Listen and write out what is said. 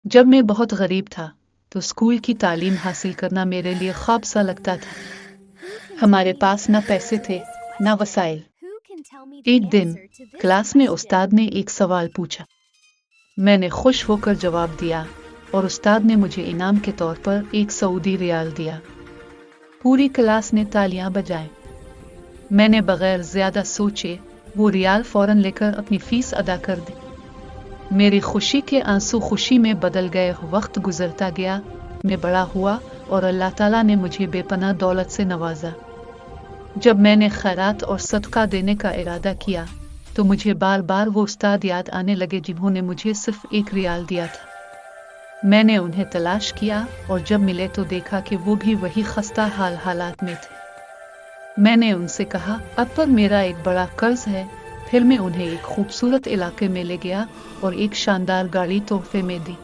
जब मैं बहुत गरीब था तो स्कूल की तालीम हासिल करना मेरे लिए ख्वाब सा लगता था। हमारे पास न पैसे थे न वसाइल। एक दिन क्लास में उस्ताद ने एक सवाल पूछा। मैंने खुश होकर जवाब दिया और उस्ताद ने मुझे इनाम के तौर पर 1 सऊदी रियाल दिया। पूरी क्लास ने तालियां बजाई। मैंने बगैर ज्यादा सोचे वो रियाल फौरन लेकर अपनी फीस अदा कर दी। मेरी खुशी के आंसू खुशी में बदल गए। वक्त गुजरता गया, मैं बड़ा हुआ और अल्लाह ताला ने मुझे बेपनाह दौलत से नवाजा। जब मैंने खैरात और सदका देने का इरादा किया तो मुझे बार बार वो उस्ताद याद आने लगे जिन्होंने मुझे सिर्फ 1 रियाल दिया था। मैंने उन्हें तलाश किया और जब मिले तो देखा कि वो भी वही खस्ता हालात में थे। मैंने उनसे कहा, अब पर मेरा एक बड़ा कर्ज है। फिर मैं उन्हें एक खूबसूरत इलाके में ले गया और एक शानदार गाड़ी तोहफे में दी।